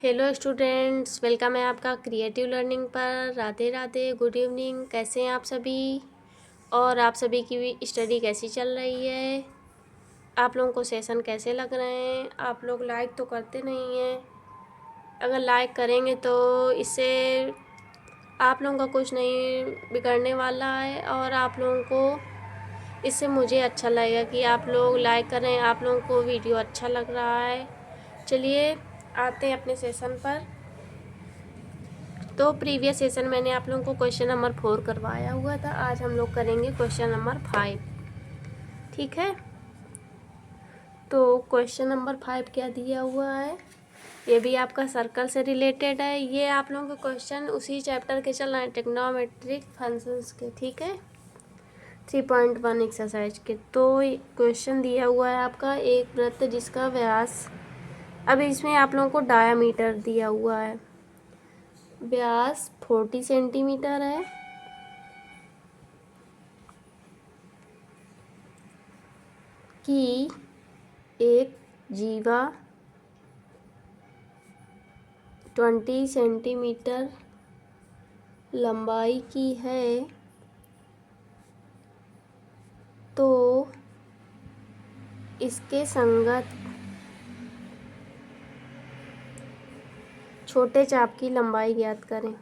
Hello students, welcome है आपका creative learning पर। Radhe Radhe, good evening. कैसे हैं आप सभी? और आप सभी की भी स्टडी कैसी चल रही है? आप लोगों को सेशन कैसे लग रहे हैं? आप लोग लाइक तो करते नहीं हैं। अगर लाइक करेंगे तो इससे आप लोगों का कुछ नहीं बिगड़ने वाला है और आप लोगों को इससे मुझे अच्छा लगेगा कि आप लोग लाइक करें, आप लोगों को वीडियो अच्छा लग रहा है। चलिए आते हैं अपने सेशन पर। तो प्रीवियस सेशन मैंने आप लोगों को क्वेश्चन नंबर 4 करवाया हुआ था। आज हम लोग करेंगे क्वेश्चन नंबर 5। ठीक है, तो क्वेश्चन नंबर 5 क्या दिया हुआ है, ये भी आपका सर्कल से रिलेटेड है। ये आप लोगों के क्वेश्चन उसी चैप्टर के चल रहे हैं, ट्रिग्नोमेट्रिक फंक्शंस के। ठीक है, 3.1 एक्सरसाइज के। तो क्वेश्चन दिया हुआ है आपका, एक वृत्त जिसका व्यास, अब इसमें आप लोगों को डायामीटर दिया हुआ है। व्यास 40 सेंटीमीटर है कि एक जीवा 20 सेंटीमीटर लंबाई की है, तो इसके संगत छोटे चाप की लंबाई ज्ञात करें।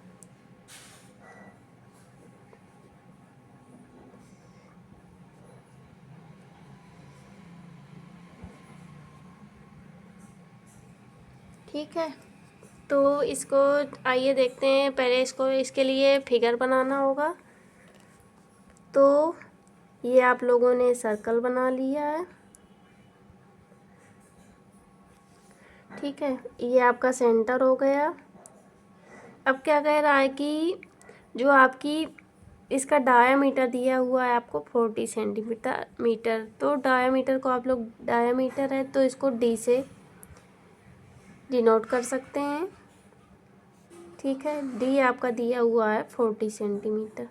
ठीक है, तो इसको आइए देखते हैं। पहले इसको, इसके लिए फिगर बनाना होगा। तो ये आप लोगों ने सर्कल बना लिया है। ठीक है, ये आपका सेंटर हो गया। अब क्या कह रहा है कि जो आपकी इसका डायामीटर दिया हुआ है आपको 40 सेंटीमीटर। तो डायामीटर को आप लोग, डायामीटर है तो इसको डी से डिनोट कर सकते हैं। ठीक है, डी आपका दिया हुआ है 40 सेंटीमीटर।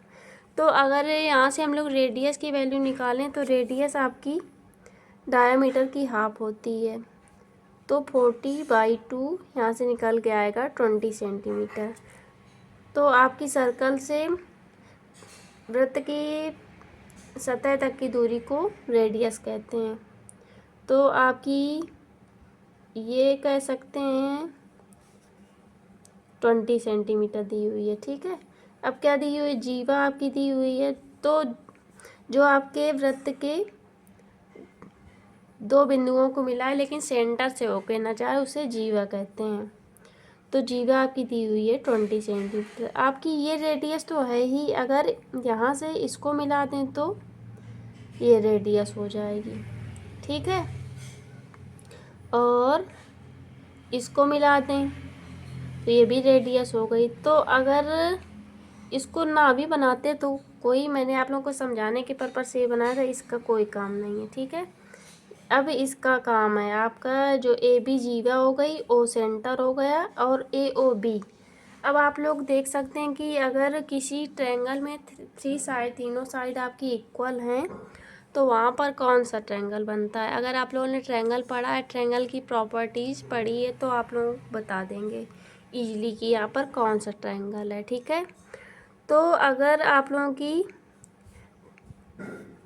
तो अगर यहाँ से हम लोग रेडियस की वैल्यू निकालें तो रेडियस आपकी डायामीटर की हाफ होती है। तो 40/2 यहाँ से निकल के आएगा 20 सेंटीमीटर। तो आपकी सर्कल से वृत्त की सतह तक की दूरी को रेडियस कहते हैं। तो आपकी ये कह सकते हैं 20 सेंटीमीटर दी हुई है। ठीक है, अब क्या दी हुई है, जीवा आपकी दी हुई है। तो जो आपके वृत्त के दो बिंदुओं को मिला है लेकिन सेंटर से होके ना जाए, उसे जीवा कहते हैं। तो जीवा आपकी दी हुई है 20 सेंटीमीटर। आपकी ये रेडियस तो है ही, अगर यहाँ से इसको मिला दें तो ये रेडियस हो जाएगी। ठीक है, और इसको मिला दें तो ये भी रेडियस हो गई। तो अगर इसको ना भी बनाते तो कोई, मैंने आप लोगों को समझाने के पर्पज़ से ये बनाया था, इसका कोई काम नहीं है। ठीक है, अब इसका काम है आपका, जो ए बी जीवा हो गई, ओ सेंटर हो गया, और ए ओ बी। अब आप लोग देख सकते हैं कि अगर किसी ट्रायंगल में थ्री साइड, तीनों साइड आपकी इक्वल हैं, तो वहाँ पर कौन सा ट्रायंगल बनता है। अगर आप लोगों ने ट्रायंगल पढ़ा है, ट्रायंगल की प्रॉपर्टीज़ पढ़ी है, तो आप लोग बता देंगे ईजिली कि यहाँ पर कौन सा ट्रायंगल है। ठीक है, तो अगर आप लोगों की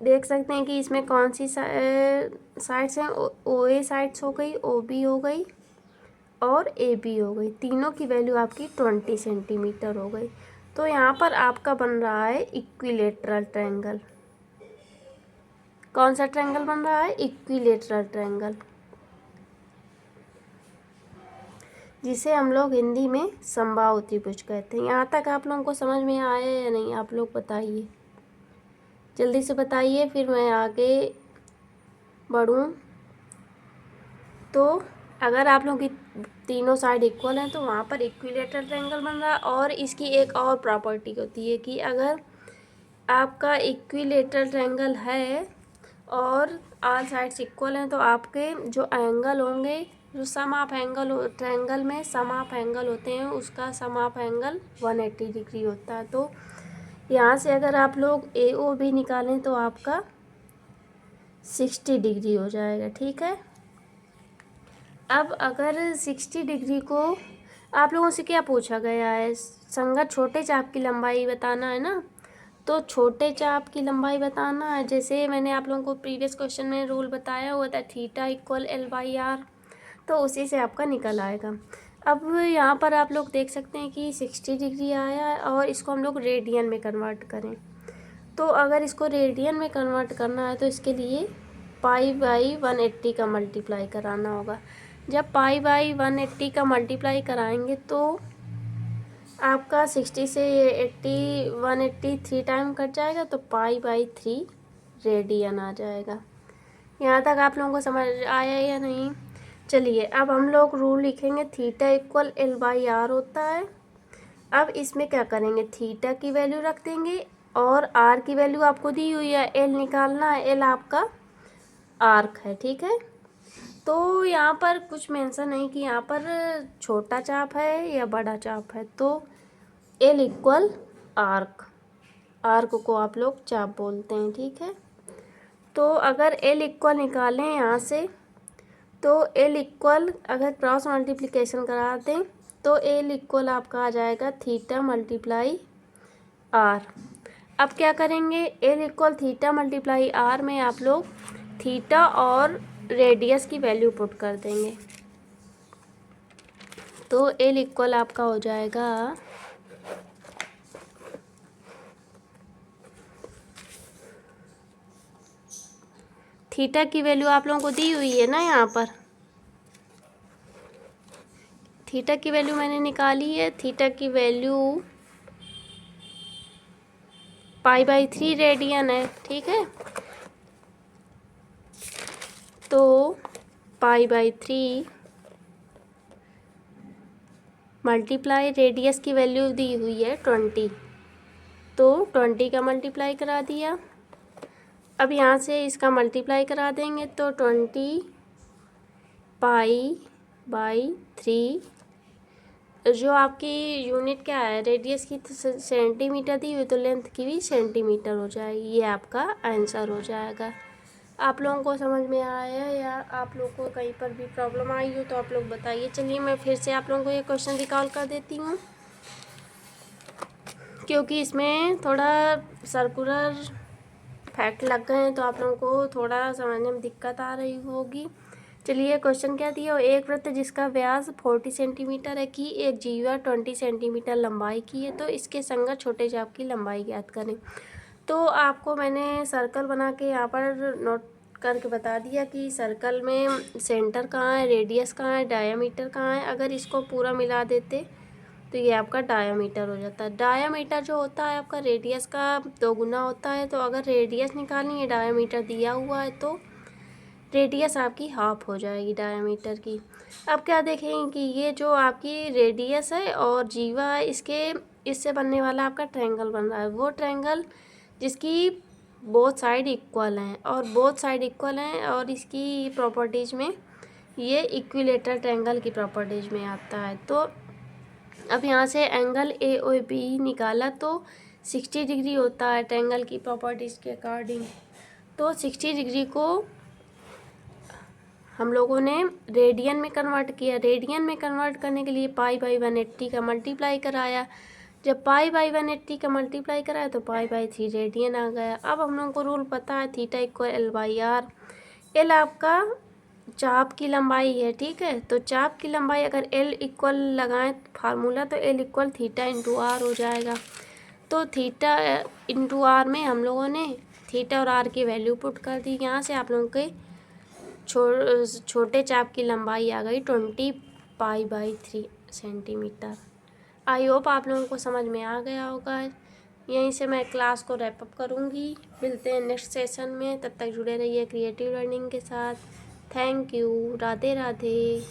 देख सकते हैं कि इसमें कौन सी साइड्स हैं, ओ ए साइड्स हो गई, ओ बी हो गई और ए बी हो गई। तीनों की वैल्यू आपकी 20 सेंटीमीटर हो गई। तो यहाँ पर आपका बन रहा है इक्विलेटरल ट्रायंगल। कौन सा ट्रायंगल बन रहा है, इक्विलेटरल ट्रायंगल, जिसे हम लोग हिंदी में समबाहु त्रिभुज कहते हैं। यहाँ तक आप लोगों को समझ में आया या नहीं, आप लोग बताइए, जल्दी से बताइए, फिर मैं आगे बढ़ूँ। तो अगर आप लोगों की तीनों साइड इक्वल हैं तो वहाँ पर इक्विलेटरल ट्रायंगल बन रहा है। और इसकी एक और प्रॉपर्टी होती है कि अगर आपका इक्विलेटरल ट्रायंगल है और ऑल साइड्स इक्वल हैं, तो आपके जो एंगल होंगे, जो सम ऑफ एंगल ट्रायंगल में सम ऑफ एंगल होते हैं, उसका सम ऑफ एंगल 180 डिग्री होता है। तो यहाँ से अगर आप लोग ए ओ बी निकालें तो आपका 60 डिग्री हो जाएगा। ठीक है, अब अगर 60 डिग्री को आप लोगों से क्या पूछा गया है, संगत छोटे चाप की लंबाई बताना है ना, तो छोटे चाप की लंबाई बताना है। जैसे मैंने आप लोगों को प्रीवियस क्वेश्चन में रूल बताया हुआ था, थीटा इक्वल L/R, तो उसी से आपका निकल आएगा। अब यहाँ पर आप लोग देख सकते हैं कि 60 डिग्री आया है और इसको हम लोग रेडियन में कन्वर्ट करें, तो अगर इसको रेडियन में कन्वर्ट करना है तो इसके लिए π/180 का मल्टीप्लाई कराना होगा। जब π/180 का मल्टीप्लाई कराएंगे तो आपका 60 से 80 180 3 टाइम कट जाएगा, तो π/3 रेडियन आ जाएगा। यहाँ तक आप लोगों को समझ आया या नहीं? चलिए अब हम लोग रूल लिखेंगे, थीटा इक्वल L/R होता है। अब इसमें क्या करेंगे, थीटा की वैल्यू रख देंगे और आर की वैल्यू आपको दी हुई है, एल निकालना है, एल आपका आर्क है, ठीक है। तो यहाँ पर कुछ मेंशन नहीं कि यहाँ पर छोटा चाप है या बड़ा चाप है, तो एल इक्वल आर्क, आर्क को आप लोग चाप बोलते हैं, ठीक है। तो अगर एल इक्वल निकालें यहाँ से, तो एल इक्वल अगर क्रॉस मल्टीप्लिकेशन करा दें तो एल इक्वल आपका आ जाएगा थीटा मल्टीप्लाई आर। अब क्या करेंगे, L equal theta multiply R में आप लोग थीटा और रेडियस की वैल्यू पुट कर देंगे, तो एल इक्वल आपका हो जाएगा थीटा की वैल्यू आप लोगों को दी हुई है ना, यहाँ पर थीटा की वैल्यू मैंने निकाली है, थीटा की वैल्यू π/3 रेडियन है, ठीक है। तो π/3 मल्टीप्लाई रेडियस की वैल्यू दी हुई है 20, तो 20 का मल्टीप्लाई करा दिया। अब यहाँ से इसका मल्टीप्लाई करा देंगे तो 20 π/3, जो आपकी यूनिट क्या है, रेडियस की तो सेंटीमीटर दी हुई, तो लेंथ की भी सेंटीमीटर हो जाएगी। ये आपका आंसर हो जाएगा। आप लोगों को समझ में आया या आप लोगों को कहीं पर भी प्रॉब्लम आई हो तो आप लोग बताइए। चलिए मैं फिर से आप लोगों को ये क्वेश्चन रिकॉल कर देती हूँ, क्योंकि इसमें थोड़ा सर्कुलर फैक्ट लग गए हैं तो आप लोगों को थोड़ा समझने में दिक्कत आ रही होगी। चलिए क्वेश्चन क्या दिया, एक वृत्त जिसका व्यास 40 सेंटीमीटर है की एक जीवा 20 सेंटीमीटर लंबाई की है, तो इसके संगत छोटे चाप की लंबाई ज्ञात करें। तो आपको मैंने सर्कल बना के यहाँ पर नोट करके बता दिया कि सर्कल में सेंटर कहाँ है, रेडियस कहाँ है, डायामीटर कहाँ है। अगर इसको पूरा मिला देते तो ये आपका डायामीटर हो जाता है। डायामीटर जो होता है आपका रेडियस का 2 गुना होता है, तो अगर रेडियस निकालनी है, डायामीटर दिया हुआ है, तो रेडियस आपकी हाफ हो जाएगी डायामीटर की। अब क्या देखेंगे कि ये जो आपकी रेडियस है और जीवा है, इससे बनने वाला आपका ट्रायंगल बन रहा है, वो ट्रायंगल जिसकी बोथ साइड इक्वल हैं, और बोथ साइड इक्वल हैं, और इसकी प्रॉपर्टीज़ में ये इक्विलेटरल ट्रायंगल की प्रॉपर्टीज़ में आता है। तो अब यहाँ से एंगल ए ओ बी निकाला तो 60 डिग्री होता है ट्रायंगल की प्रॉपर्टीज़ के अकॉर्डिंग। तो 60 डिग्री को हम लोगों ने रेडियन में कन्वर्ट किया। रेडियन में कन्वर्ट करने के लिए π/180 का मल्टीप्लाई कराया। जब π/180 का मल्टीप्लाई कराया तो π/3 रेडियन आ गया। अब हम लोगों को रूल पता है, थीटा इक्वल L/R। एल आपका चाप की लंबाई है, ठीक है। तो चाप की लंबाई अगर एल इक्वल लगाएं फार्मूला, तो L equal theta into R हो जाएगा। तो थीटा इंटू आर में हम लोगों ने थीटा और आर की वैल्यू पुट कर दी। यहाँ से आप लोगों के छोटे चाप की लंबाई आ गई 20 π/3 सेंटीमीटर। आई होप आप लोगों को समझ में आ गया होगा। यहीं से मैं क्लास को रैप अप करूँगी। मिलते हैं नेक्स्ट सेशन में, तब तक जुड़े रहिए क्रिएटिव लर्निंग के साथ। Thank you. राधे राधे।